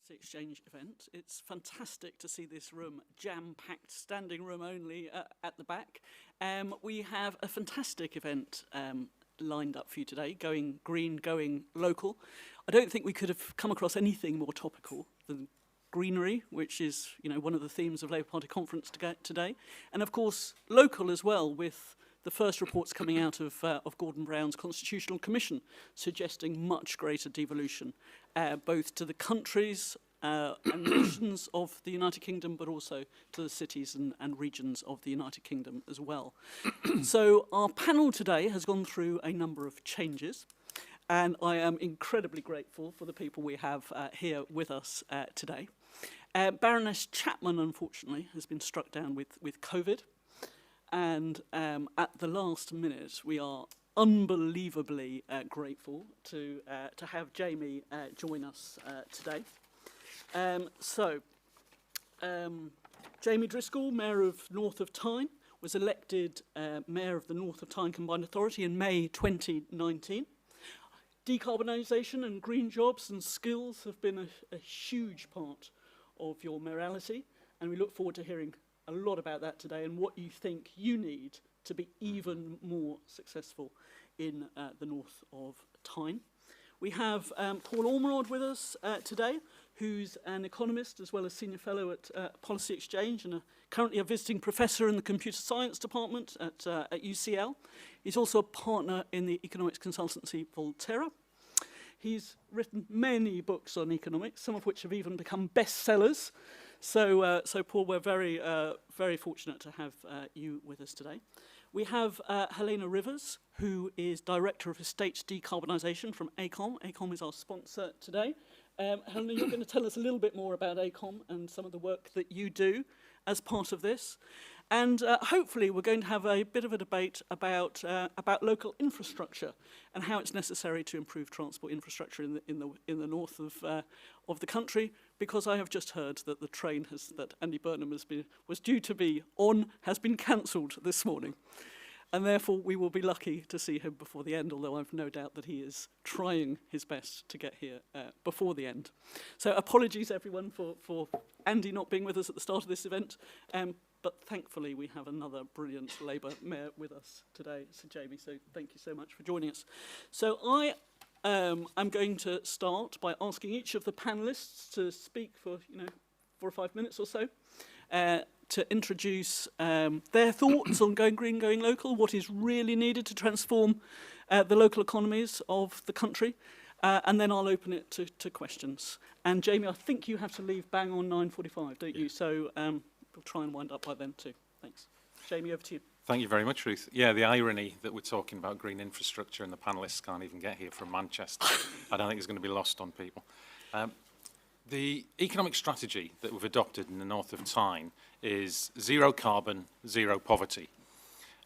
Exchange event. It's fantastic to see this room jam-packed, standing room only at the back. We have a fantastic event lined up for you today, going green, going local. I don't think we could have come across anything more topical than greenery, which is, one of the themes of Labour Party conference today, and of course local as well, with the first reports coming out of Gordon Brown's Constitutional Commission suggesting much greater devolution, both to the countries and nations of the United Kingdom, but also to the cities and regions of the United Kingdom as well. So our panel today has gone through a number of changes, and I am incredibly grateful for the people we have here with us today. Baroness Chapman, unfortunately, has been struck down with COVID. And at the last minute, we are unbelievably grateful to have Jamie join us today. Jamie Driscoll, Mayor of North of Tyne, was elected Mayor of the North of Tyne Combined Authority in May 2019. Decarbonisation and green jobs and skills have been a huge part of your mayoralty, and we look forward to hearing a lot about that today and what you think you need to be even more successful in the north of Tyne. We have Paul Ormerod with us today, who's an economist as well as senior fellow at Policy Exchange and currently a visiting professor in the computer science department at UCL. He's also a partner in the economics consultancy Volterra. He's written many books on economics, some of which have even become bestsellers. So Paul, we're very fortunate to have you with us today. We have Helena Rivers, who is Director of Estates Decarbonisation from Acom. Acom is our sponsor today. Helena, you're going to tell us a little bit more about Acom and some of the work that you do as part of this. And hopefully we're going to have a bit of a debate about local infrastructure and how it's necessary to improve transport infrastructure in the north of the country, because I have just heard that the train that Andy Burnham was due to be on has been cancelled this morning. And therefore we will be lucky to see him before the end, although I've no doubt that he is trying his best to get here before the end. So apologies everyone for Andy not being with us at the start of this event. But thankfully, we have another brilliant Labour mayor with us today, Sir Jamie. So thank you so much for joining us. So I am going to start by asking each of the panellists to speak for 4 or 5 minutes or so, to introduce their thoughts on going green, going local, what is really needed to transform the local economies of the country. And then I'll open it to questions. And Jamie, I think you have to leave bang on 9:45, don't you? So we'll try and wind up by then too. Thanks. Jamie, over to you. Thank you very much, Ruth. Yeah, the irony that we're talking about green infrastructure and the panellists can't even get here from Manchester, I don't think it's going to be lost on people. The economic strategy that we've adopted in the north of Tyne is zero carbon, zero poverty.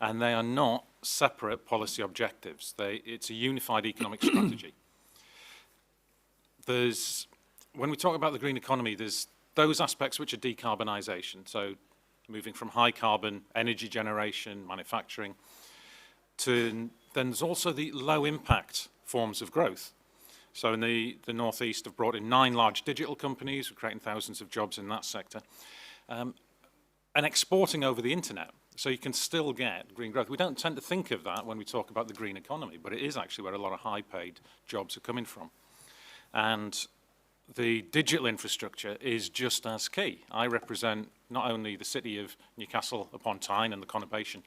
And they are not separate policy objectives. It's a unified economic strategy. When we talk about the green economy, there's those aspects which are decarbonisation, so moving from high carbon energy generation, manufacturing, to then there's also the low impact forms of growth. So in the northeast have brought in 9 large digital companies, we're creating thousands of jobs in that sector, and exporting over the internet. So you can still get green growth. We don't tend to think of that when we talk about the green economy, but it is actually where a lot of high paid jobs are coming from. And the digital infrastructure is just as key. I represent not only the city of Newcastle upon Tyne and the conurbation,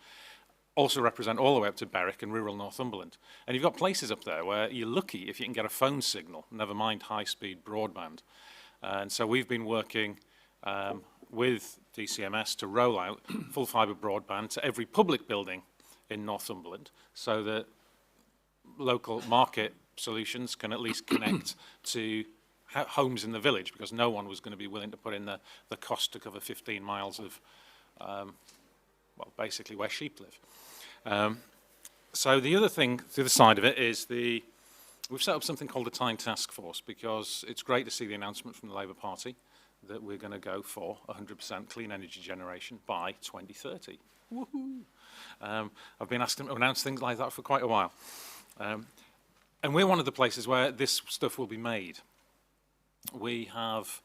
also represent all the way up to Berwick and rural Northumberland. And you've got places up there where you're lucky if you can get a phone signal, never mind high-speed broadband. And so we've been working with DCMS to roll out full fibre broadband to every public building in Northumberland so that local market solutions can at least connect to homes in the village, because no one was going to be willing to put in the cost to cover 15 miles of, well, basically where sheep live. So the other thing, the other side of it is we've set up something called the Tyne Task Force, because it's great to see the announcement from the Labour Party that we're going to go for 100% clean energy generation by 2030. Woohoo! I've been asked them to announce things like that for quite a while. And we're one of the places where this stuff will be made. We have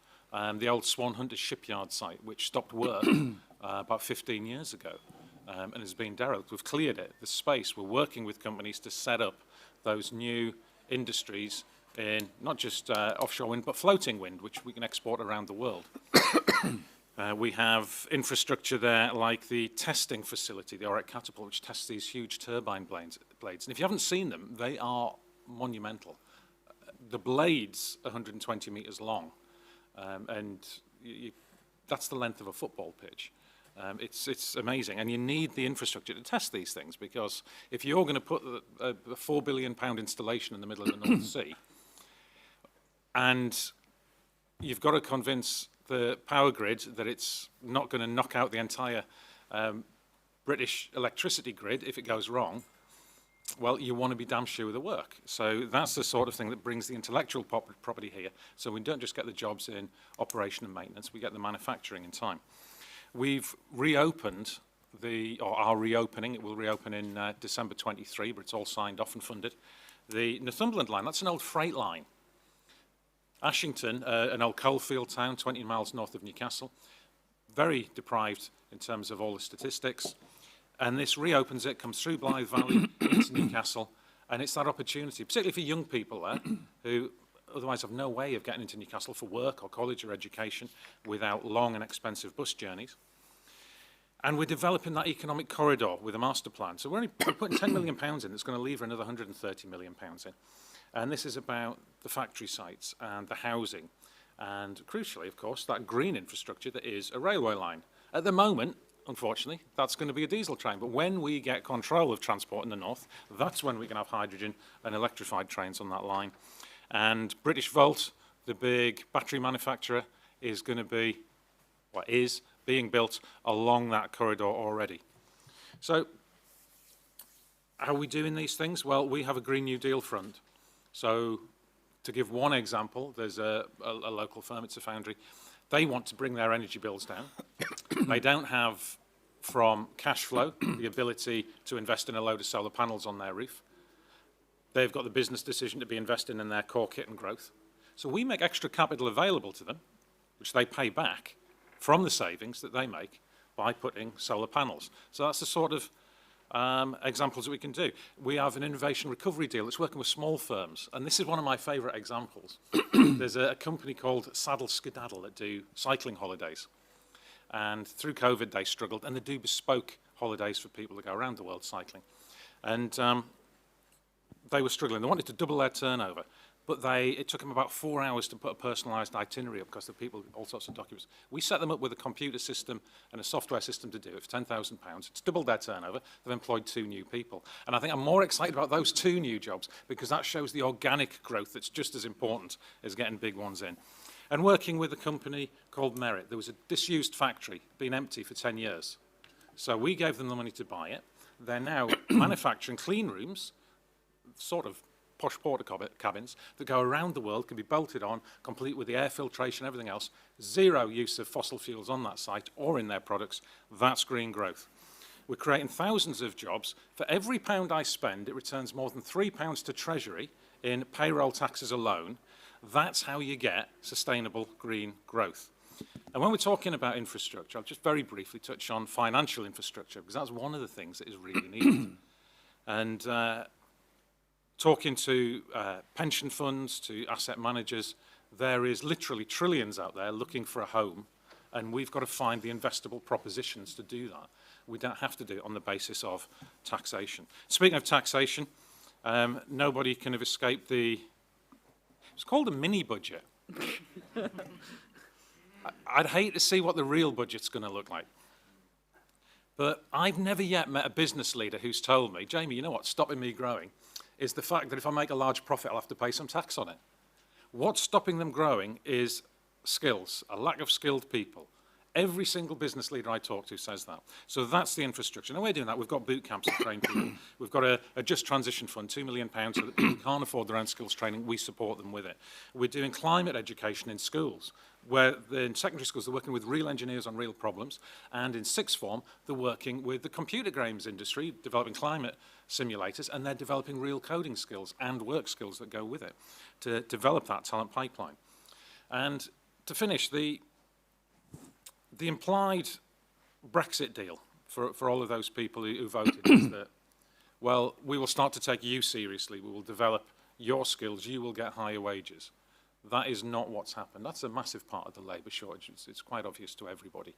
the old Swan Hunter shipyard site, which stopped work about 15 years ago and has been derelict. We've cleared it, the space. We're working with companies to set up those new industries in not just offshore wind, but floating wind, which we can export around the world. We have infrastructure there like the testing facility, the Ormerod catapult, which tests these huge turbine blades. And if you haven't seen them, they are monumental. The blades are 120 meters long, and that's the length of a football pitch. It's amazing, and you need the infrastructure to test these things, because if you're going to put a £4 billion installation in the middle of the North Sea, and you've got to convince the power grid that it's not going to knock out the entire British electricity grid if it goes wrong, well, you want to be damn sure of the work. So that's the sort of thing that brings the intellectual property here. So we don't just get the jobs in operation and maintenance, we get the manufacturing in time. We've reopened or are reopening, it will reopen in December 23, but it's all signed off and funded. The Northumberland line, that's an old freight line. Ashington, an old coalfield town, 20 miles north of Newcastle, very deprived in terms of all the statistics. And this reopens it, comes through Blythe Valley into Newcastle, and it's that opportunity, particularly for young people there, who otherwise have no way of getting into Newcastle for work or college or education without long and expensive bus journeys. And we're developing that economic corridor with a master plan. So we're putting £10 million in that's going to leave another £130 million in. And this is about the factory sites and the housing and, crucially, of course, that green infrastructure that is a railway line. At the moment, unfortunately, that's going to be a diesel train. But when we get control of transport in the north, that's when we can have hydrogen and electrified trains on that line. And British Volt, the big battery manufacturer, is going to be, or is being built along that corridor already. So how are we doing these things? Well, we have a Green New Deal fund. So to give one example, there's a local firm, it's a foundry. They want to bring their energy bills down. They don't have, from cash flow, the ability to invest in a load of solar panels on their roof. They've got the business decision to be investing in their core kit and growth. So we make extra capital available to them, which they pay back from the savings that they make by putting solar panels. So that's the sort of examples that we can do. We have an innovation recovery deal that's working with small firms, and this is one of my favourite examples. There's a company called Saddle Skedaddle that do cycling holidays, and through COVID they struggled, and they do bespoke holidays for people that go around the world cycling. And they were struggling. They wanted to double their turnover, but it took them about 4 hours to put a personalised itinerary up because the people, all sorts of documents. We set them up with a computer system and a software system to do it for £10,000. It's doubled their turnover. They've employed 2 new people. And I think I'm more excited about those 2 new jobs because that shows the organic growth that's just as important as getting big ones in. And working with a company called Merit. There was a disused factory, been empty for 10 years. So we gave them the money to buy it. They're now manufacturing clean rooms, sort of posh porta cabins that go around the world, can be bolted on, complete with the air filtration, everything else. 0 use of fossil fuels on that site or in their products. That's green growth. We're creating thousands of jobs. For every £1 I spend, it returns more than £3 to Treasury in payroll taxes alone. That's how you get sustainable green growth. And when we're talking about infrastructure, I'll just very briefly touch on financial infrastructure, because that's one of the things that is really needed. And talking to pension funds, to asset managers, there is literally trillions out there looking for a home, and we've got to find the investable propositions to do that. We don't have to do it on the basis of taxation. Speaking of taxation, nobody can have escaped it's called a mini budget. I'd hate to see what the real budget's going to look like. But I've never yet met a business leader who's told me, Jamie, you know what's stopping me growing is the fact that if I make a large profit, I'll have to pay some tax on it. What's stopping them growing is skills, a lack of skilled people. Every single business leader I talk to says that. So that's the infrastructure. Now we're doing that. We've got boot camps to train people. We've got a Just Transition Fund, £2 million, so that people can't afford their own skills training. We support them with it. We're doing climate education in schools, where in secondary schools they're working with real engineers on real problems, and in sixth form they're working with the computer games industry, developing climate simulators, and they're developing real coding skills and work skills that go with it to develop that talent pipeline. And to finish, the implied Brexit deal for all of those people who voted is that, well, we will start to take you seriously, we will develop your skills, you will get higher wages. That is not what's happened. That's a massive part of the labour shortage. It's quite obvious to everybody.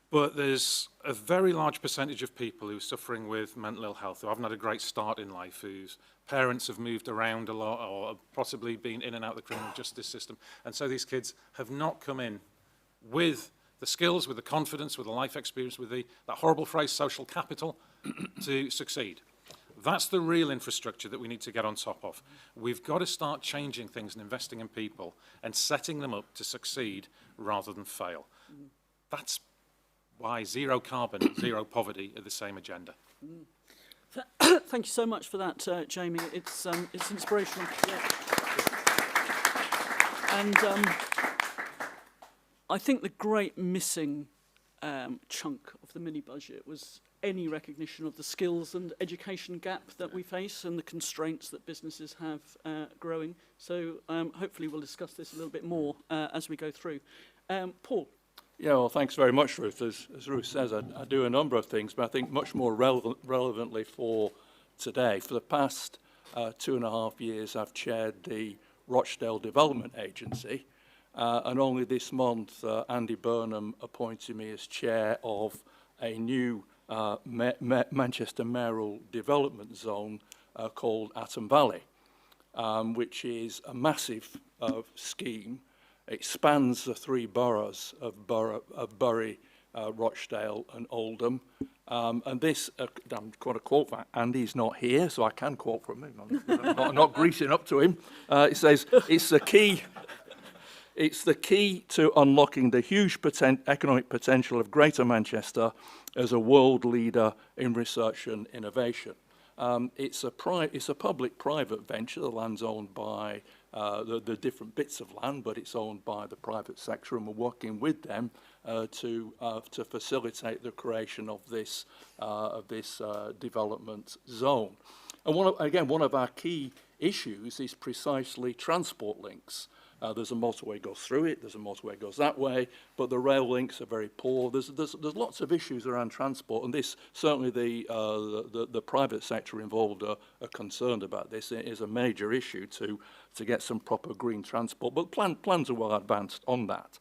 But there's a very large percentage of people who are suffering with mental ill health, who haven't had a great start in life, whose parents have moved around a lot or have possibly been in and out of the criminal justice system. And so these kids have not come in with the skills, with the confidence, with the life experience, with that horrible phrase, social capital, to succeed. That's the real infrastructure that we need to get on top of. We've got to start changing things and investing in people and setting them up to succeed rather than fail. That's why zero carbon, zero poverty are the same agenda. Thank you so much for that, Jamie. It's inspirational. Yeah. And I think the great missing chunk of the mini-budget was any recognition of the skills and education gap that we face and the constraints that businesses have growing. So hopefully we'll discuss this a little bit more as we go through. Paul. Yeah, well, thanks very much, Ruth. As Ruth says, I do a number of things, but I think much more relevantly for today. For the past 2.5 years, I've chaired the Rochdale Development Agency, and only this month, Andy Burnham appointed me as chair of a new Manchester Mayoral development zone called Acom Valley, which is a massive scheme. It spans the 3 boroughs of Bury, Rochdale and Oldham. And this, I'm going to quote that. Andy's not here, so I can quote from him. I'm not greasing up to him. It says, it's the key to unlocking the huge economic potential of Greater Manchester as a world leader in research and innovation. It's a public-private venture. The land's owned by the different bits of land, but it's owned by the private sector, and we're working with them to facilitate the creation of this development zone. And one of our key issues is precisely transport links. There's a motorway goes through it, there's a motorway goes that way, but the rail links are very poor. There's lots of issues around transport, and this certainly the private sector involved are concerned about this. It is a major issue to get some proper green transport, but plans are well advanced on that.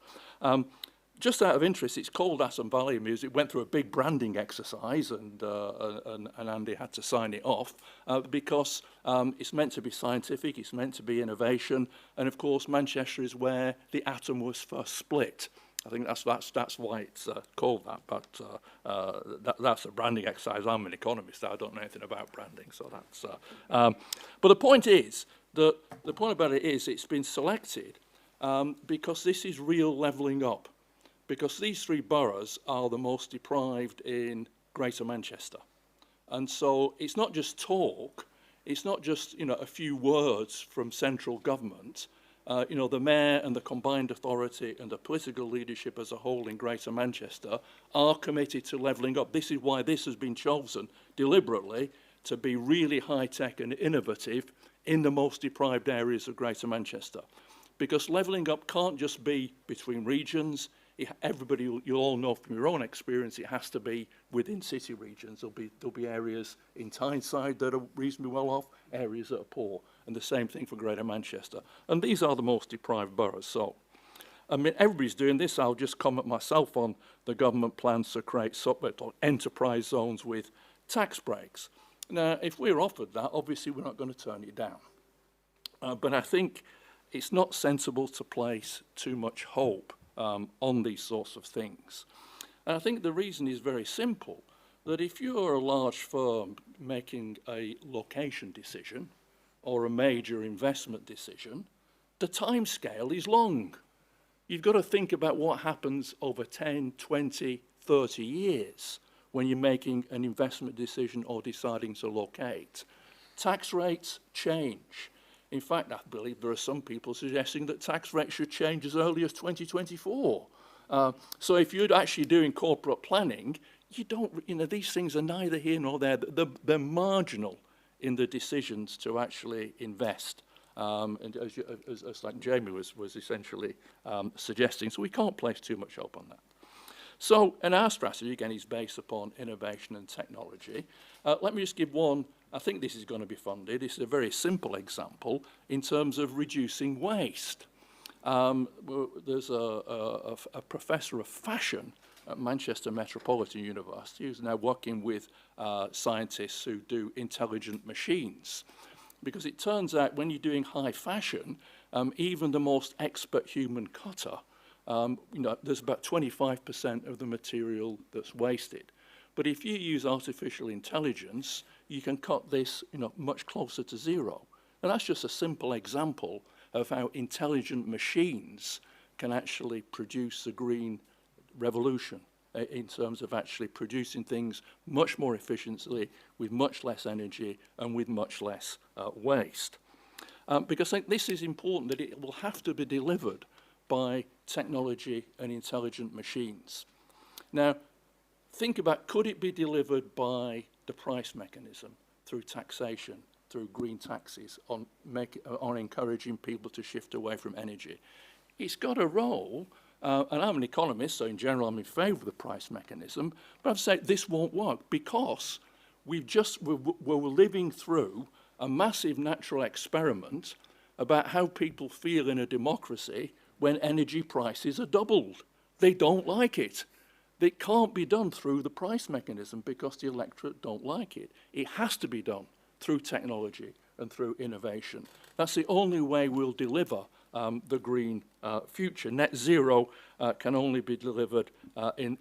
Just out of interest, it's called Acom Valley Music. It went through a big branding exercise, and Andy had to sign it off because it's meant to be scientific, it's meant to be innovation, and of course Manchester is where the atom was first split. I think that's why it's called that, but that's a branding exercise. I'm an economist, I don't know anything about branding, so that's... but the point is, the point about it is it's been selected because this is real levelling up. Because these 3 boroughs are the most deprived in Greater Manchester. And so it's not just talk, it's not just a few words from central government. The mayor and the combined authority and the political leadership as a whole in Greater Manchester are committed to levelling up. This is why this has been chosen deliberately to be really high-tech and innovative in the most deprived areas of Greater Manchester. Because levelling up can't just be between regions. Everybody, you'll all know from your own experience, it has to be within city regions. There'll be areas in Tyneside that are reasonably well off, areas that are poor, and the same thing for Greater Manchester. And these are the most deprived boroughs. So, I mean, everybody's doing this. I'll just comment myself on the government plans to create enterprise zones with tax breaks. Now, if we're offered that, obviously we're not going to turn it down. But I think it's not sensible to place too much hope on these sorts of things. And I think the reason is very simple, that if you're a large firm making a location decision or a major investment decision, the time scale is long. You've got to think about what happens over 10, 20, 30 years when you're making an investment decision or deciding to locate. Tax rates change. In fact, I believe there are some people suggesting that tax rates should change as early as 2024. So if you're actually doing corporate planning, these things are neither here nor there. They're marginal in the decisions to actually invest And as like Jamie was essentially suggesting, so we can't place too much hope on that. So, and our strategy, again, is based upon innovation and technology. Let me just give one, I think this is going to be funded. It's a very simple example in terms of reducing waste. There's a professor of fashion at Manchester Metropolitan University who's now working with scientists who do intelligent machines. Because it turns out when you're doing high fashion, even the most expert human cutter, there's about 25% of the material that's wasted. But if you use artificial intelligence, you can cut this much closer to zero. And that's just a simple example of how intelligent machines can actually produce the green revolution in terms of actually producing things much more efficiently, with much less energy and with much less waste. Because I think this is important, that it will have to be delivered by technology and intelligent machines. Now, think about, could it be delivered by the price mechanism, through taxation, through green taxes, on encouraging people to shift away from energy? It's got a role. And I'm an economist, so in general I'm in favour of the price mechanism, but I've said this won't work because we're living through a massive natural experiment about how people feel in a democracy when energy prices are doubled. They don't like it. It can't be done through the price mechanism because the electorate don't like it. It has to be done through technology and through innovation. That's the only way we'll deliver the green future. Net zero can only be delivered in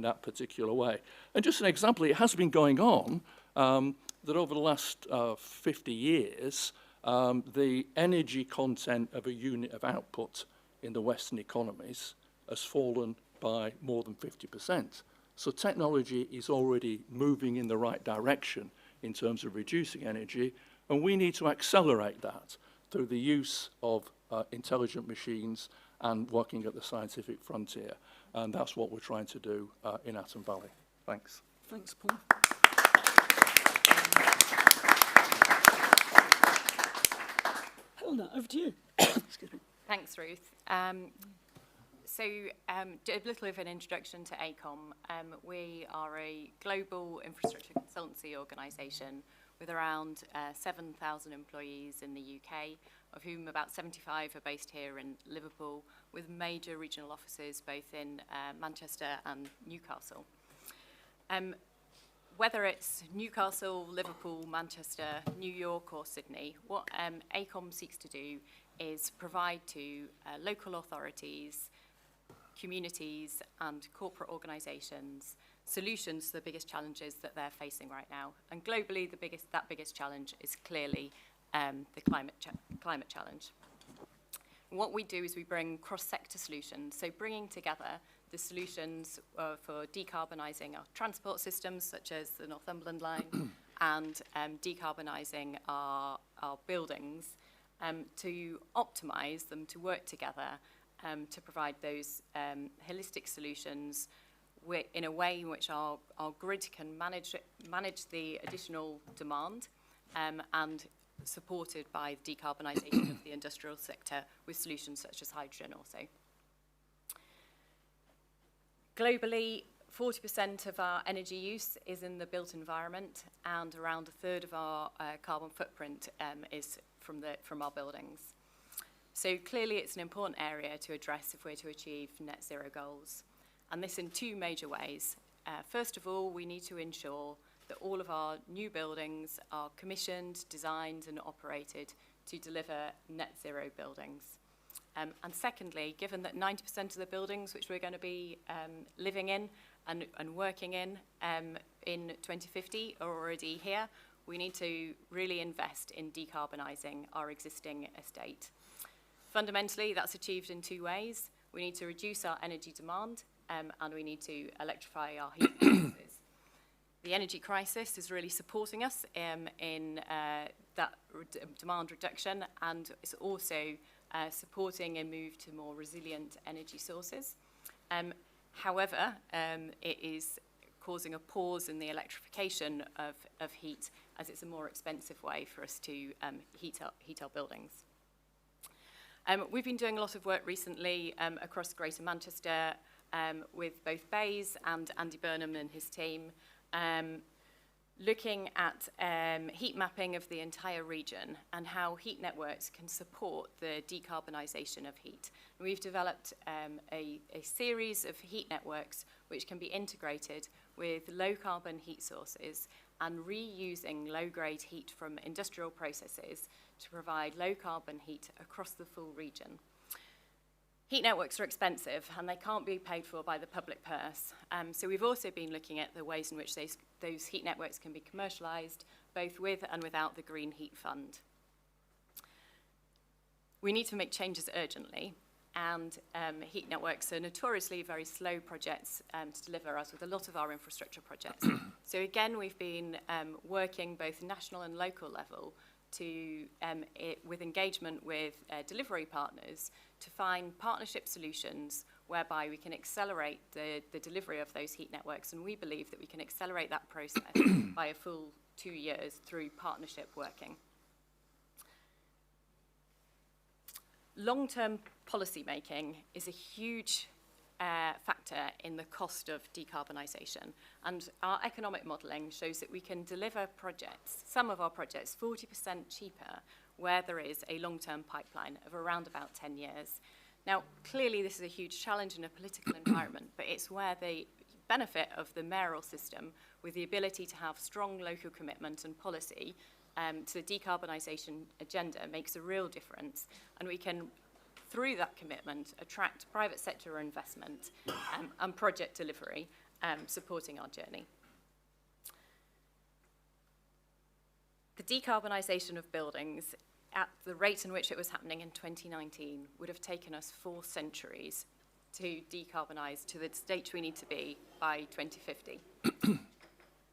that particular way. And just an example, it has been going on that over the last 50 years, the energy content of a unit of output in the Western economies has fallen by more than 50%. So technology is already moving in the right direction in terms of reducing energy, and we need to accelerate that through the use of intelligent machines and working at the scientific frontier. And that's what we're trying to do in Atom Valley. Thanks. Thanks, Paul. Helena, over to you. Excuse me. Thanks, Ruth. So a little of an introduction to AECOM. We are a global infrastructure consultancy organisation with around 7,000 employees in the UK, of whom about 75 are based here in Liverpool, with major regional offices both in Manchester and Newcastle. Whether it's Newcastle, Liverpool, Manchester, New York or Sydney, what AECOM seeks to do is provide to local authorities, communities and corporate organisations solutions to the biggest challenges that they're facing right now. And globally, that biggest challenge is clearly the climate challenge. And what we do is we bring cross-sector solutions, so bringing together the solutions for decarbonising our transport systems, such as the Northumberland line, and decarbonising our buildings, to optimise them, to work together, to provide those holistic solutions in a way in which our grid can manage the additional demand and supported by decarbonisation of the industrial sector with solutions such as hydrogen also. Globally, 40% of our energy use is in the built environment, and around a third of our carbon footprint is from our buildings. So clearly it's an important area to address if we're to achieve net zero goals. And this in two major ways. First of all, we need to ensure that all of our new buildings are commissioned, designed and operated to deliver net zero buildings. And secondly, given that 90% of the buildings which we're going to be living in and working in 2050 are already here, we need to really invest in decarbonising our existing estate. Fundamentally, that's achieved in two ways. We need to reduce our energy demand and we need to electrify our heat sources. The energy crisis is really supporting us in that demand reduction, and it's also supporting a move to more resilient energy sources. However, it is causing a pause in the electrification of heat as it's a more expensive way for us to heat our buildings. We've been doing a lot of work recently across Greater Manchester with both Bays and Andy Burnham and his team, looking at heat mapping of the entire region and how heat networks can support the decarbonisation of heat. And we've developed a series of heat networks which can be integrated with low carbon heat sources and reusing low-grade heat from industrial processes to provide low-carbon heat across the full region. Heat networks are expensive and they can't be paid for by the public purse. So we've also been looking at the ways in which those heat networks can be commercialised, both with and without the Green Heat Fund. We need to make changes urgently, and heat networks are notoriously very slow projects to deliver, as with a lot of our infrastructure projects. So again, we've been working both national and local level to, with engagement with delivery partners, to find partnership solutions whereby we can accelerate the delivery of those heat networks, and we believe that we can accelerate that process by a full 2 years through partnership working. Long-term policy making is a huge factor in the cost of decarbonisation, and our economic modelling shows that we can deliver projects, some of our projects, 40% cheaper where there is a long-term pipeline of around about 10 years. Now, clearly this is a huge challenge in a political environment, but it's where the benefit of the mayoral system, with the ability to have strong local commitment and policy to the decarbonisation agenda, makes a real difference, and we can, through that commitment, attract private sector investment and project delivery, supporting our journey. The decarbonisation of buildings, at the rate in which it was happening in 2019, would have taken us 4 centuries to decarbonise to the stage we need to be by 2050.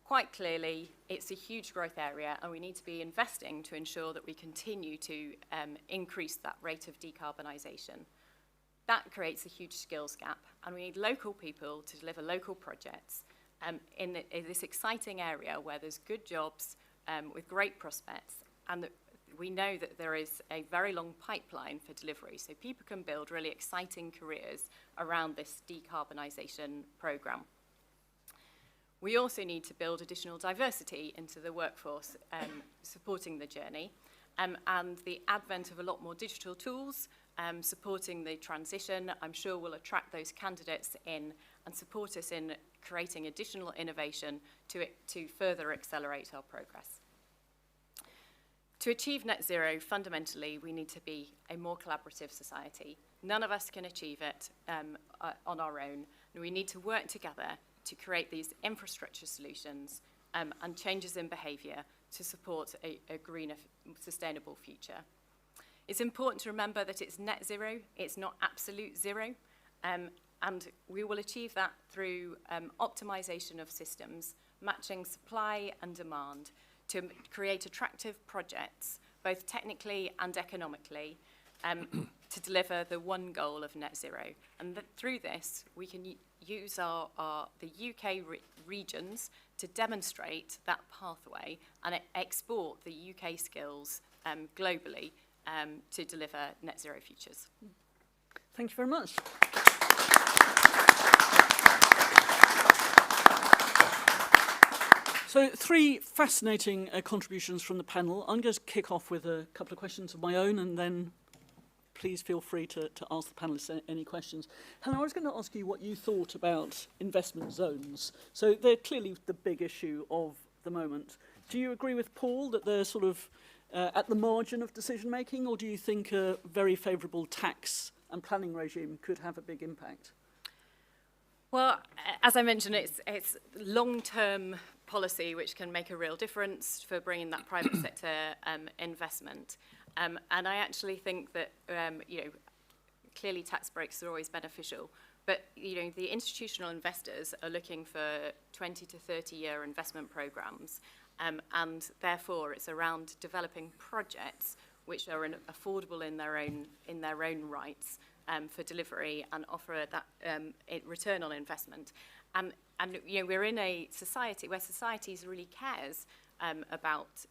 Quite clearly, it's a huge growth area, and we need to be investing to ensure that we continue to increase that rate of decarbonisation. That creates a huge skills gap, and we need local people to deliver local projects in this exciting area where there's good jobs with great prospects, and we know that there is a very long pipeline for delivery, so people can build really exciting careers around this decarbonisation programme. We also need to build additional diversity into the workforce supporting the journey, and the advent of a lot more digital tools supporting the transition, I'm sure, will attract those candidates in and support us in creating additional innovation to further accelerate our progress. To achieve net zero, fundamentally, we need to be a more collaborative society. None of us can achieve it on our own, and we need to work together to create these infrastructure solutions and changes in behaviour to support a greener, sustainable future. It's important to remember that it's net zero, it's not absolute zero, and we will achieve that through optimisation of systems, matching supply and demand to create attractive projects, both technically and economically, to deliver the one goal of net zero. And through this, we can use the UK regions to demonstrate that pathway and export the UK skills globally to deliver net zero futures. Thank you very much. So 3 fascinating contributions from the panel. I'm going to kick off with a couple of questions of my own, and then please feel free to ask the panellists any questions. Helena, I was going to ask you what you thought about investment zones. So they're clearly the big issue of the moment. Do you agree with Paul that they're sort of at the margin of decision making, or do you think a very favourable tax and planning regime could have a big impact? Well, as I mentioned, it's long-term policy which can make a real difference for bringing that private sector investment. And I actually think that, clearly tax breaks are always beneficial, but, the institutional investors are looking for 20 to 30-year investment programs, and therefore it's around developing projects which are affordable in their own rights for delivery and offer that return on investment. And we're in a society where society really cares about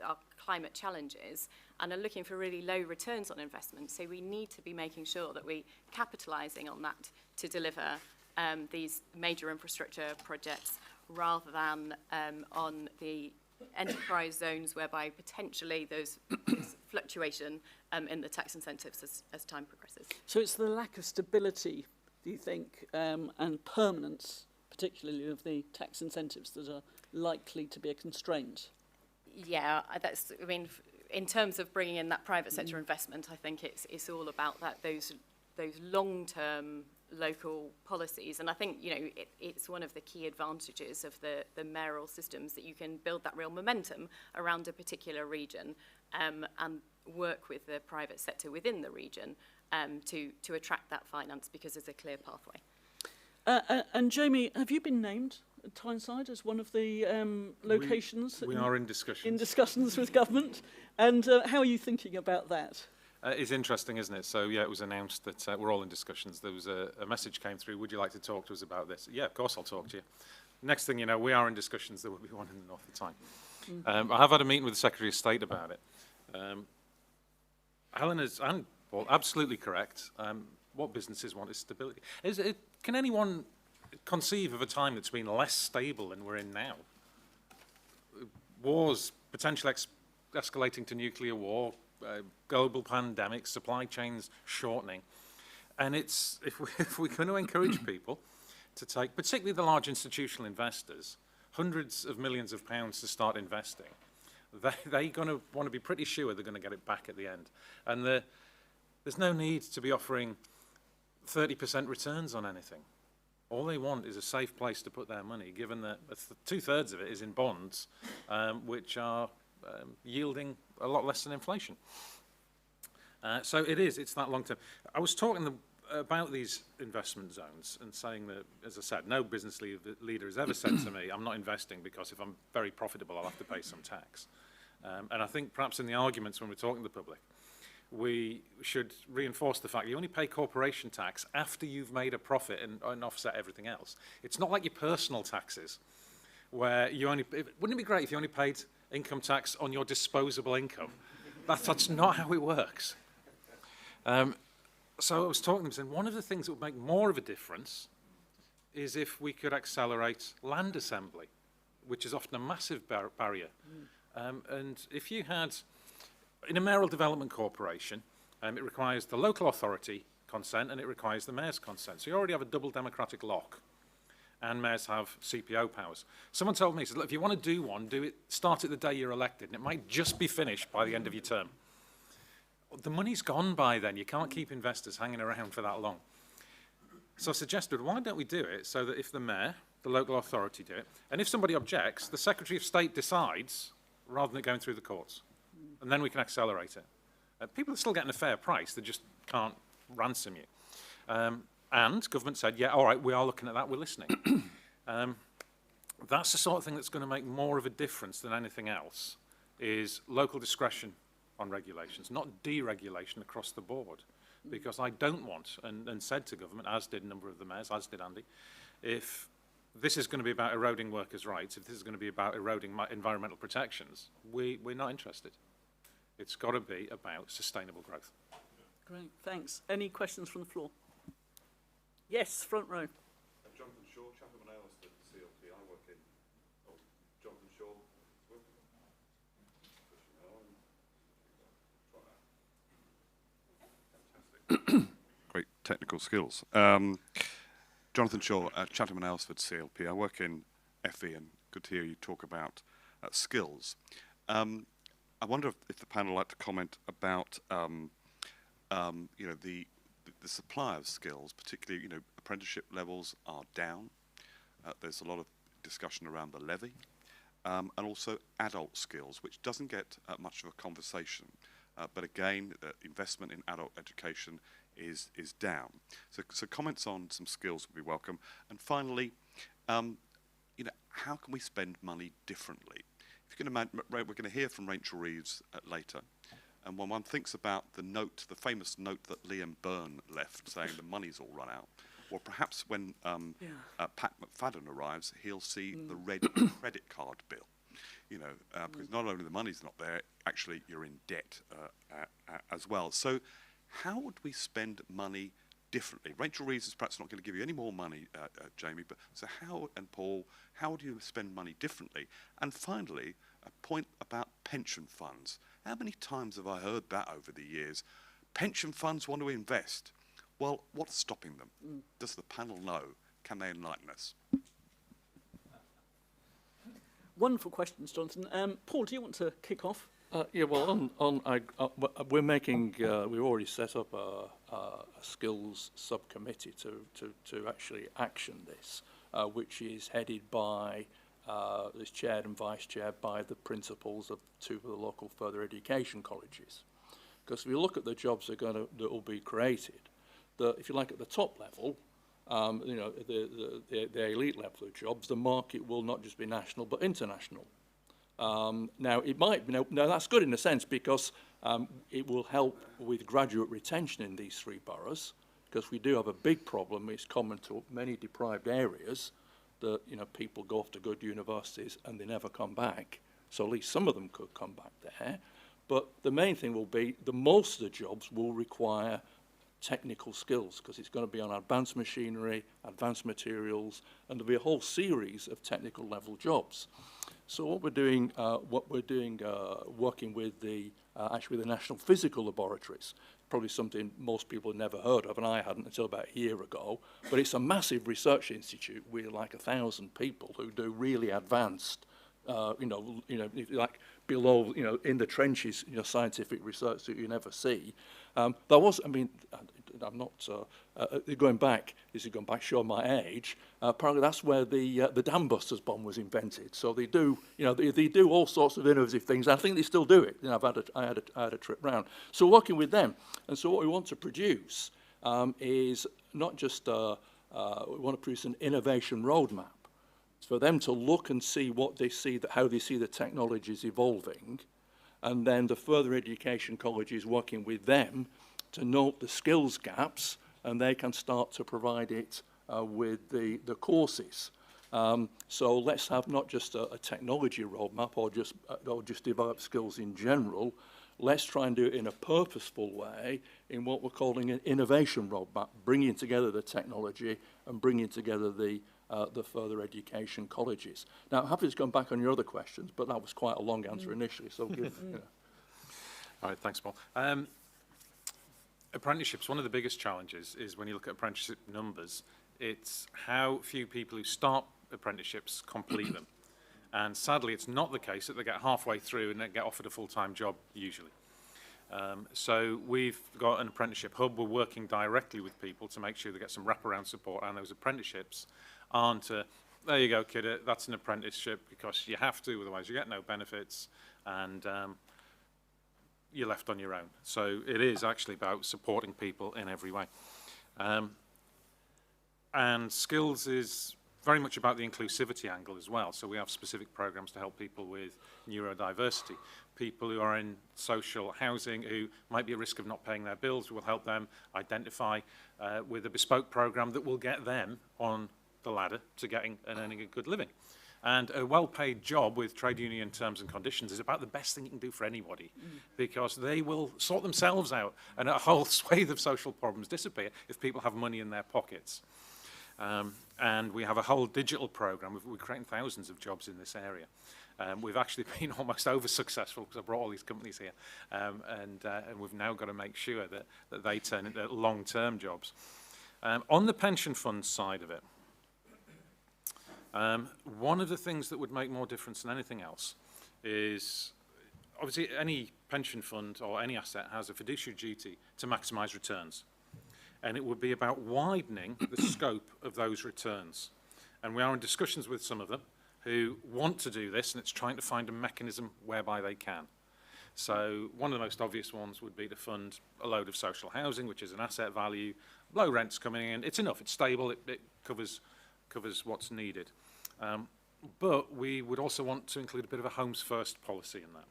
our climate challenges and are looking for really low returns on investment. So we need to be making sure that we're capitalising on that to deliver these major infrastructure projects rather than on the enterprise zones whereby potentially there's fluctuation in the tax incentives as time progresses. So it's the lack of stability, do you think, and permanence, particularly of the tax incentives, that are likely to be a constraint? Yeah, that's, I mean, in terms of bringing in that private sector investment, I think it's all about that, those long-term local policies. And I think, you know, it's one of the key advantages of the mayoral systems, that you can build that real momentum around a particular region and work with the private sector within the region to attract that finance, because there's a clear pathway. And Jamie, have you been named at Tyneside as one of the locations? We are in discussions. In discussions with government. And how are you thinking about that? It's interesting, isn't it? So, yeah, it was announced that we're all in discussions. There was a message came through, would you like to talk to us about this? Yeah, of course I'll talk to you. Next thing you know, we are in discussions. There will be one in the north of Tyne. I have had a meeting with the Secretary of State about it. Helena's absolutely correct. What businesses want is stability. Can anyone conceive of a time that's been less stable than we're in now? Wars, potential escalating to nuclear war, global pandemics, supply chains shortening. And it's, if we're going to encourage people to take, particularly the large institutional investors, hundreds of millions of pounds to start investing, they're going to want to be pretty sure they're going to get it back at the end. And there's no need to be offering 30% returns on anything. All they want is a safe place to put their money, given that 2/3 of it is in bonds, which are yielding a lot less than inflation. So it's that long term. I was talking about these investment zones and saying that, as I said, no business leader has ever said to me, I'm not investing because if I'm very profitable, I'll have to pay some tax. And I think perhaps in the arguments when we're talking to the public, we should reinforce the fact you only pay corporation tax after you've made a profit and offset everything else. It's not like your personal taxes, where you only, wouldn't it be great if you only paid income tax on your disposable income? That's not how it works. So I was talking to them saying one of the things that would make more of a difference is if we could accelerate land assembly, which is often a massive barrier. And if you had, in a mayoral development corporation, it requires the local authority consent and it requires the mayor's consent. So you already have a double democratic lock, and mayors have CPO powers. Someone told me, he said, look, if you want to do one, start it the day you're elected, and it might just be finished by the end of your term. The money's gone by then. You can't keep investors hanging around for that long. So I suggested, why don't we do it so that if the mayor, the local authority do it, and if somebody objects, the Secretary of State decides rather than it going through the courts. And then we can accelerate it. People are still getting a fair price. They just can't ransom you. And government said, yeah, all right, we are looking at that. We're listening. That's the sort of thing that's going to make more of a difference than anything else, is local discretion on regulations, not deregulation across the board. Because I don't want, and said to government, as did a number of the mayors, as did Andy, if this is going to be about eroding workers' rights, if this is going to be about eroding environmental protections, we're not interested. It's got to be about sustainable growth. Great, thanks. Any questions from the floor? Yes, front row. Jonathan Shaw, Chatham and Aylesford, CLP. I work in. Oh, Jonathan Shaw. Fantastic. Great technical skills. Jonathan Shaw, Chatham and Aylesford, CLP. I work in FE, and good to hear you talk about skills. I wonder if the panel would like to comment about you know, the supply of skills, particularly, you know, apprenticeship levels are down. There's a lot of discussion around the levy, and also adult skills, which doesn't get much of a conversation. But again, investment in adult education is down. So comments on some skills would be welcome. And finally, you know, how can we spend money differently? If you can imagine, we're going to hear from Rachel Reeves later. And when one thinks about the note, the famous note that Liam Byrne left saying the money's all run out, or perhaps when Pat McFadden arrives, he'll see the red credit card bill. you know, because not only the money's not there, actually you're in debt as well. So how would we spend money differently? Rachel Reeves is perhaps not going to give you any more money, Jamie, but so how, and Paul, how do you spend money differently? And finally, a point about pension funds. How many times have I heard that over the years? Pension funds want to invest. Well, what's stopping them? Does the panel know? Can they enlighten us? Wonderful questions, Jonathan. Paul, do you want to kick off? Yeah, well, we're making, we've already set up a skills subcommittee to actually action this, which is headed by, is chaired and vice chaired by the principals of two of the local further education colleges. Because if you look at the jobs that will be created, if you like at the top level, you know, the elite level of jobs, the market will not just be national but international. Now, it might, now that's good in a sense because it will help with graduate retention in these three boroughs, because we do have a big problem. It's common to many deprived areas that, you know, people go off to good universities and they never come back. So at least some of them could come back there. But the main thing will be that most of the jobs will require technical skills, because it's going to be on advanced machinery, advanced materials, and there'll be a whole series of technical level jobs. So what we're doing, working with the actually the National Physical Laboratories, probably something most people have never heard of, and I hadn't until about a year ago. But it's a massive research institute with like 1,000 people who do really advanced, like below, you know, in the trenches, you know, scientific research that you never see. There was, I mean, I'm not going back, showing my age. Apparently, that's where the dam busters bomb was invented. So they do, you know, they do all sorts of innovative things. I think they still do it. You know, I had a trip round. So working with them, and so what we want to produce is not just we want to produce an innovation roadmap. It's for them to look and see what they see, how they see the technologies evolving, and then the further education colleges working with them to note the skills gaps, and they can start to provide it with the courses. So let's have not just a technology roadmap or just develop skills in general. Let's try and do it in a purposeful way in what we're calling an innovation roadmap, bringing together the technology and bringing together the further education colleges. Now, I'm happy to come back on your other questions, but that was quite a long answer initially, so give, you know. All right, thanks, Paul. Apprenticeships, one of the biggest challenges is when you look at apprenticeship numbers, it's how few people who start apprenticeships complete them. And sadly, it's not the case that they get halfway through and they get offered a full-time job, usually. So we've got an apprenticeship hub. We're working directly with people to make sure they get some wraparound support, and those apprenticeships aren't there you go, kid, that's an apprenticeship because you have to, otherwise you get no benefits, and you're left on your own. So it is actually about supporting people in every way. And skills is very much about the inclusivity angle as well. So we have specific programs to help people with neurodiversity, people who are in social housing who might be at risk of not paying their bills. We'll help them identify with a bespoke program that will get them on the ladder to getting and earning a good living. And a well-paid job with trade union terms and conditions is about the best thing you can do for anybody, because they will sort themselves out and a whole swathe of social problems disappear if people have money in their pockets. And we have a whole digital program. We're creating thousands of jobs in this area. We've actually been almost over-successful because I brought all these companies here. And we've now got to make sure that they turn into long-term jobs. On the pension fund side of it, one of the things that would make more difference than anything else is, obviously, any pension fund or any asset has a fiduciary duty to maximise returns. And it would be about widening the scope of those returns. And we are in discussions with some of them who want to do this, and it's trying to find a mechanism whereby they can. So one of the most obvious ones would be to fund a load of social housing, which is an asset value, low rents coming in. It's enough, it's stable, it covers what's needed. But we would also want to include a bit of a homes first policy in that.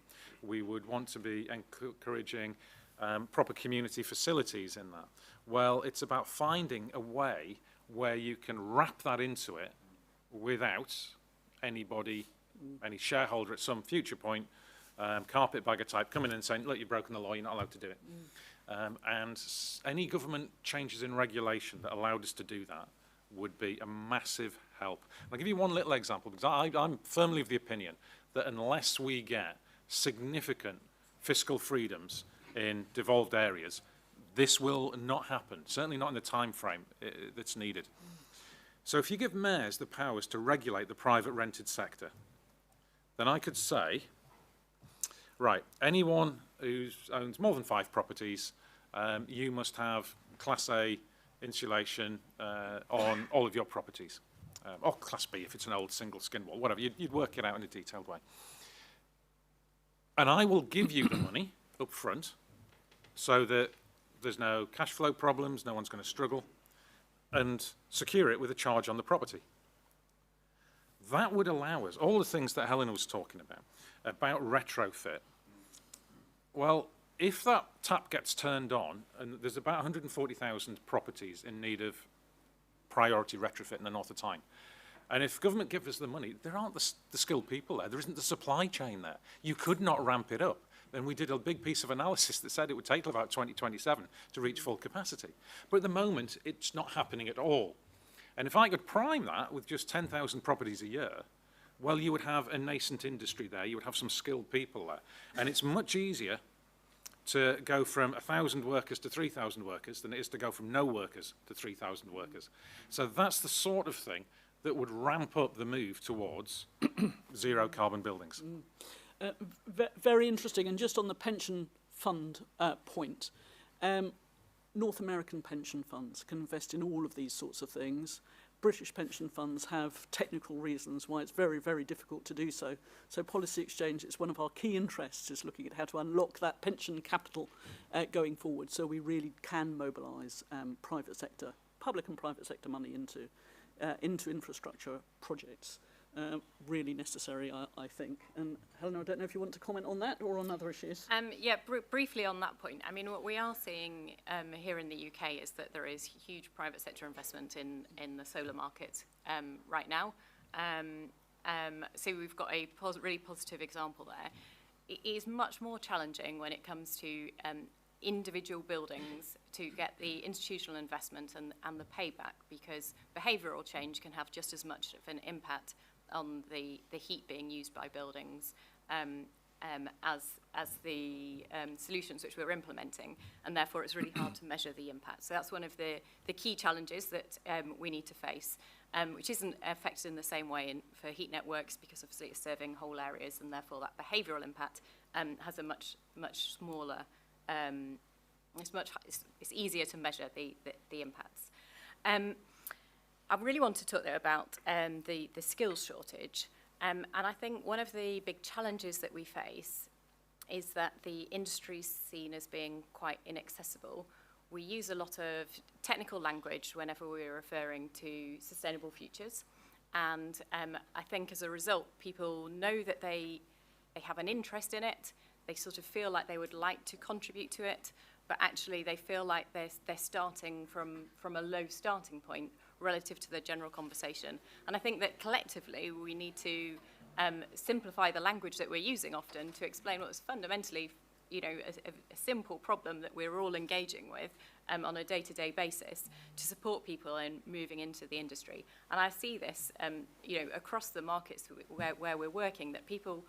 We would want to be encouraging proper community facilities in that. Well, it's about finding a way where you can wrap that into it without anybody any shareholder at some future point, carpetbagger type, coming in and saying, look, you've broken the law, you're not allowed to do it. Any government changes in regulation that allowed us to do that would be a massive help. I'll give you one little example, because I'm firmly of the opinion that unless we get significant fiscal freedoms in devolved areas, this will not happen, certainly not in the time frame that's needed. So if you give mayors the powers to regulate the private rented sector, then I could say, right, anyone who owns more than 5 properties, you must have Class A insulation on all of your properties. Or Class B if it's an old single skin wall, whatever. You'd work it out in a detailed way. And I will give you the money up front so that there's no cash flow problems, no one's going to struggle, and secure it with a charge on the property. That would allow us, all the things that Helena was talking about retrofit. Well, if that tap gets turned on, and there's about 140,000 properties in need of priority retrofit in the north of Tyne, and if government gives us the money, there aren't the skilled people there, there isn't the supply chain there. You could not ramp it up. And we did a big piece of analysis that said it would take till about 2027 to reach full capacity. But at the moment, it's not happening at all. And if I could prime that with just 10,000 properties a year, well, you would have a nascent industry there, you would have some skilled people there. And it's much easier to go from 1,000 workers to 3,000 workers than it is to go from no workers to 3,000 workers. So that's the sort of thing that would ramp up the move towards zero carbon buildings. Very interesting. And just on the pension fund point, North American pension funds can invest in all of these sorts of things. British pension funds have technical reasons why it's very, very difficult to do so. So policy exchange, it's one of our key interests, is looking at how to unlock that pension capital going forward, so we really can mobilise private sector, public and private sector money into infrastructure projects. Really necessary, I think. And Helena, I don't know if you want to comment on that or on other issues. Yeah, briefly on that point. I mean, what we are seeing here in the UK is that there is huge private sector investment in the solar market right now. So we've got a really positive example there. It is much more challenging when it comes to individual buildings to get the institutional investment and the payback, because behavioural change can have just as much of an impact on the heat being used by buildings as the solutions which we're implementing, and therefore it's really hard to measure the impact. So that's one of the key challenges that we need to face, which isn't affected in the same way for heat networks, because obviously it's serving whole areas, and therefore that behavioural impact has a much smaller. It's easier to measure the impacts. I really want to talk there about the skills shortage, and I think one of the big challenges that we face is that the industry is seen as being quite inaccessible. We use a lot of technical language whenever we're referring to sustainable futures, and I think as a result, people know that they have an interest in it, they sort of feel like they would like to contribute to it, but actually they feel like they're starting from a low starting point relative to the general conversation. And I think that collectively we need to simplify the language that we're using often to explain what's fundamentally, you know, a simple problem that we're all engaging with on a day-to-day basis to support people in moving into the industry. And I see this, you know, across the markets where we're working, that people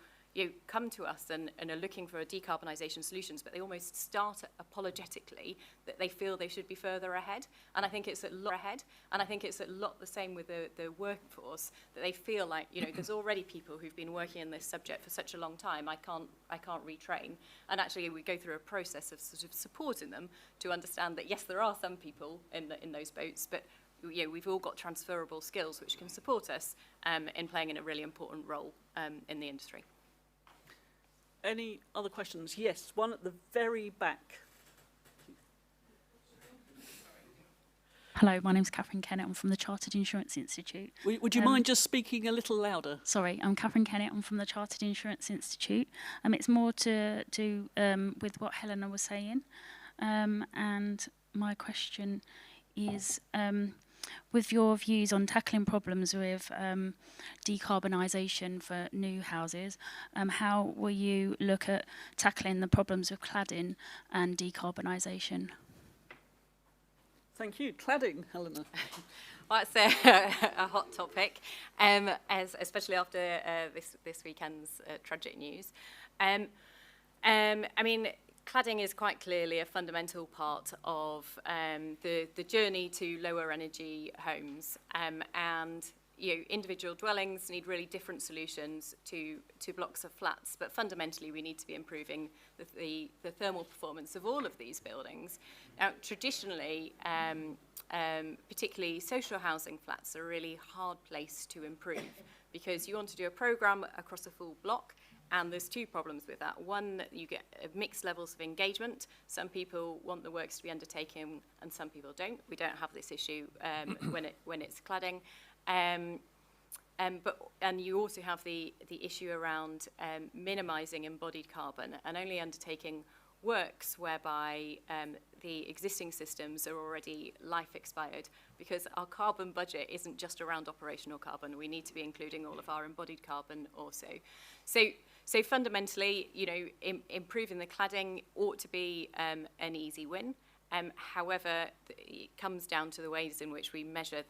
come to us and are looking for decarbonisation solutions, but they almost start apologetically that they feel they should be further ahead. And I think it's a lot ahead. And I think it's a lot the same with the workforce, that they feel like, you know, there's already people who've been working in this subject for such a long time, I can't retrain. And actually we go through a process of sort of supporting them to understand that, yes, there are some people in those boats, but you know, we've all got transferable skills which can support us in playing in a really important role in the industry. Any other questions? Yes, one at the very back. Hello, my name's Catherine Kennett. I'm from the Chartered Insurance Institute. Would you mind just speaking a little louder? Sorry, I'm Catherine Kennett. I'm from the Chartered Insurance Institute. It's more to do with what Helena was saying. And my question is, with your views on tackling problems with decarbonisation for new houses, how will you look at tackling the problems with cladding and decarbonisation? Thank you. Cladding, Helena. Well, it's a hot topic, especially after this weekend's tragic news. I mean, cladding is quite clearly a fundamental part of the journey to lower energy homes, and individual dwellings need really different solutions to blocks of flats, but fundamentally we need to be improving the thermal performance of all of these buildings. Now, traditionally, particularly social housing flats are a really hard place to improve because you want to do a programme across a full block, and there's two problems with that. One, you get mixed levels of engagement. Some people want the works to be undertaken and some people don't. We don't have this issue when it's cladding. And you also have the issue around minimising embodied carbon and only undertaking works whereby the existing systems are already life expired, because our carbon budget isn't just around operational carbon. We need to be including all of our embodied carbon also. So fundamentally, improving the cladding ought to be an easy win. However, it comes down to the ways in which we measure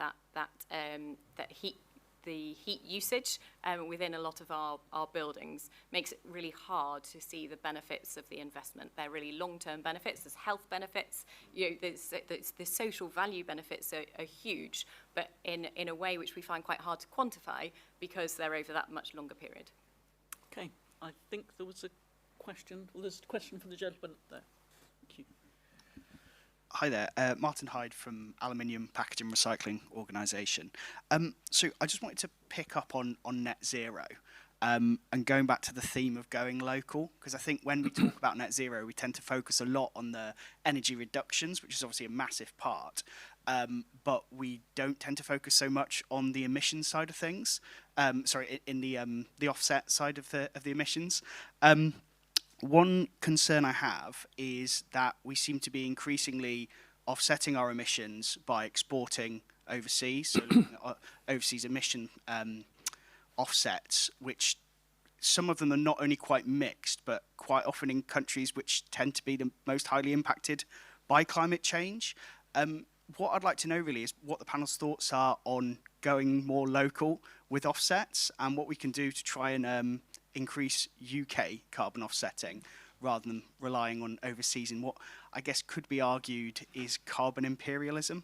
the heat usage within a lot of our buildings. Makes it really hard to see the benefits of the investment. They're really long-term benefits. There's health benefits. The social value benefits are huge, but in a way which we find quite hard to quantify because they're over that much longer period. Okay, I think there was a question. Well, there's a question from the gentleman up there. Thank you. Hi there, Martin Hyde from Aluminium Packaging Recycling Organisation. So I just wanted to pick up on net zero and going back to the theme of going local, because I think when we talk about net zero, we tend to focus a lot on the energy reductions, which is obviously a massive part, but we don't tend to focus so much on the emissions side of things. In the offset side of the emissions. One concern I have is that we seem to be increasingly offsetting our emissions by exporting overseas, so looking at overseas emission offsets, which some of them are not only quite mixed, but quite often in countries which tend to be the most highly impacted by climate change. What I'd like to know really is what the panel's thoughts are on going more local with offsets and what we can do to try and increase UK carbon offsetting rather than relying on overseas in what I guess could be argued is carbon imperialism.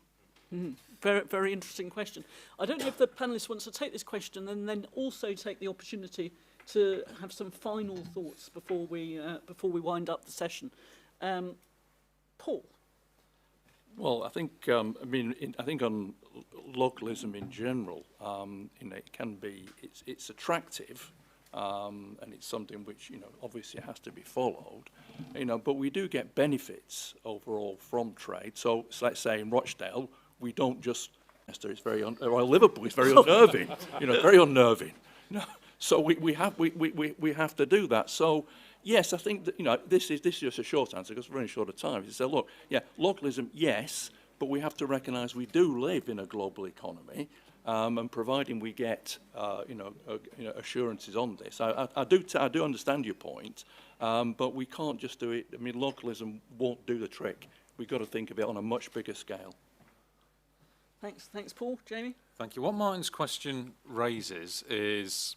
Very, very interesting question. I don't know if the panelist wants to take this question and then also take the opportunity to have some final thoughts before we wind up the session. Paul. Well, I think I think on localism in general, it can be it's attractive. And it's something which, obviously has to be followed, but we do get benefits overall from trade. So let's say in Rochdale, we don't just, it's very, Liverpool is very unnerving, very unnerving. So we have to do that. So yes, I think that, this is just a short answer because we're running short of time. You say, look, yeah, localism, yes, but we have to recognise we do live in a global economy. And providing we get, assurances on this, I do understand your point, but we can't just do it. I mean, localism won't do the trick. We've got to think of it on a much bigger scale. Thanks, Paul. Jamie? Thank you. What Martin's question raises is,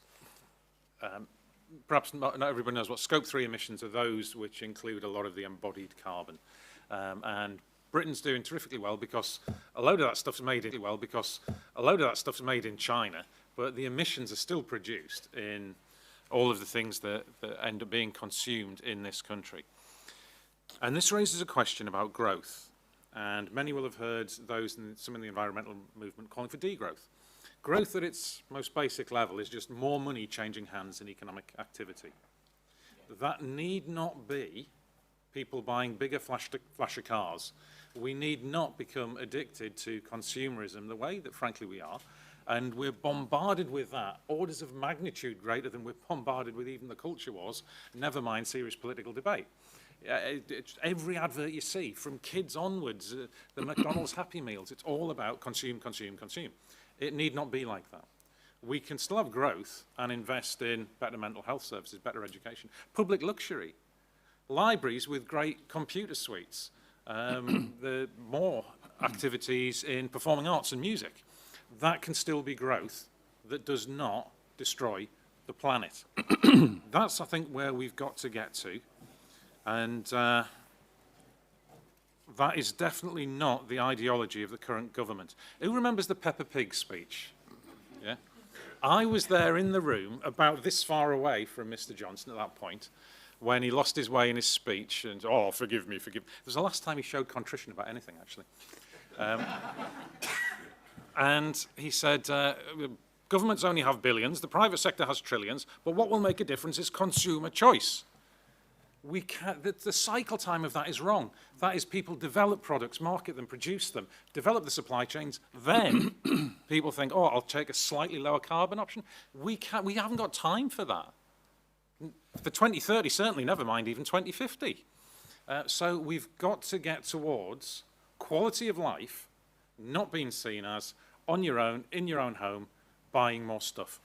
perhaps not everybody knows what Scope 3 emissions are, those which include a lot of the embodied carbon. And Britain's doing terrifically well because a load of that stuff's made in China, but the emissions are still produced in all of the things that end up being consumed in this country. And this raises a question about growth. And many will have heard those in some in the environmental movement calling for degrowth. Growth at its most basic level is just more money changing hands in economic activity. That need not be people buying bigger flasher cars. We need not become addicted to consumerism the way that, frankly, we are. And we're bombarded with that, orders of magnitude greater than we're bombarded with even the culture was, never mind serious political debate. Every advert you see, from kids onwards, the McDonald's Happy Meals, it's all about consume, consume, consume. It need not be like that. We can still have growth and invest in better mental health services, better education, public luxury, libraries with great computer suites, the more activities in performing arts and music. That can still be growth that does not destroy the planet. That's, I think, where we've got to get to. And that is definitely not the ideology of the current government. Who remembers the Peppa Pig speech? Yeah? I was there in the room, about this far away from Mr. Johnson at that point, when he lost his way in his speech and, oh, forgive me, forgive me. It was the last time he showed contrition about anything, actually. And he said, governments only have billions, the private sector has trillions, but what will make a difference is consumer choice. We can't, the cycle time of that is wrong. That is, people develop products, market them, produce them, develop the supply chains, then people think, oh, I'll take a slightly lower carbon option. We haven't got time for that. For 2030, certainly, never mind even 2050. So we've got to get towards quality of life, not being seen as on your own, in your own home, buying more stuff.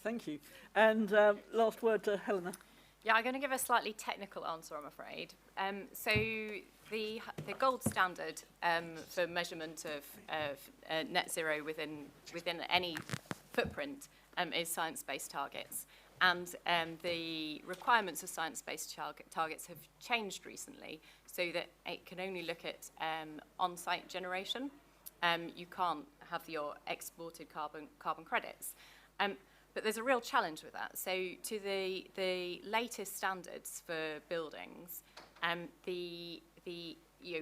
Thank you. And last word to Helena. Yeah, I'm going to give a slightly technical answer, I'm afraid. So the gold standard for measurement of net zero within any footprint is science-based targets. And the requirements of science-based targets have changed recently so that it can only look at on-site generation. You can't have your exported carbon credits. But there's a real challenge with that. So to the latest standards for buildings,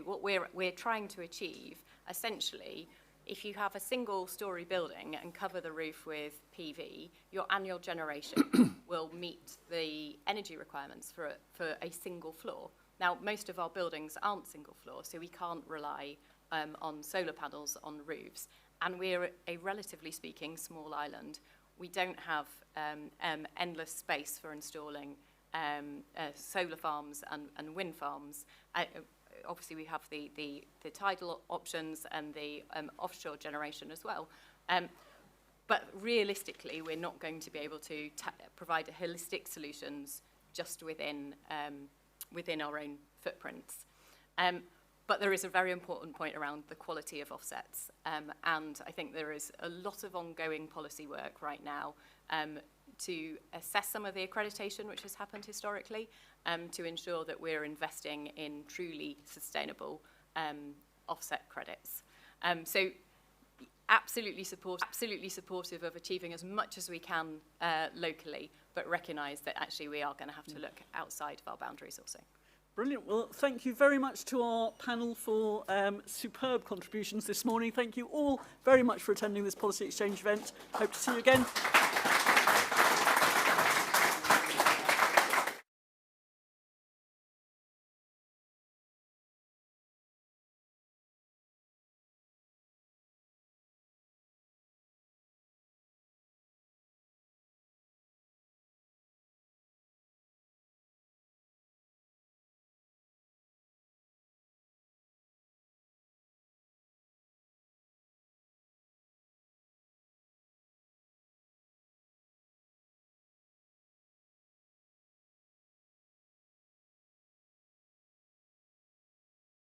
what we're trying to achieve, essentially, if you have a single-story building and cover the roof with PV, your annual generation will meet the energy requirements for a single floor. Now, most of our buildings aren't single floor, so we can't rely on solar panels on roofs. And we're a, relatively speaking, small island. We don't have endless space for installing solar farms and wind farms. Obviously, we have the tidal options and the offshore generation as well. But realistically, we're not going to be able to provide holistic solutions just within our own footprints. But there is a very important point around the quality of offsets. And I think there is a lot of ongoing policy work right now to assess some of the accreditation which has happened historically, to ensure that we're investing in truly sustainable offset credits. So absolutely supportive of achieving as much as we can locally, but recognise that actually we are going to have to look outside of our boundaries also. Brilliant. Well, thank you very much to our panel for superb contributions this morning. Thank you all very much for attending this policy exchange event. Hope to see you again.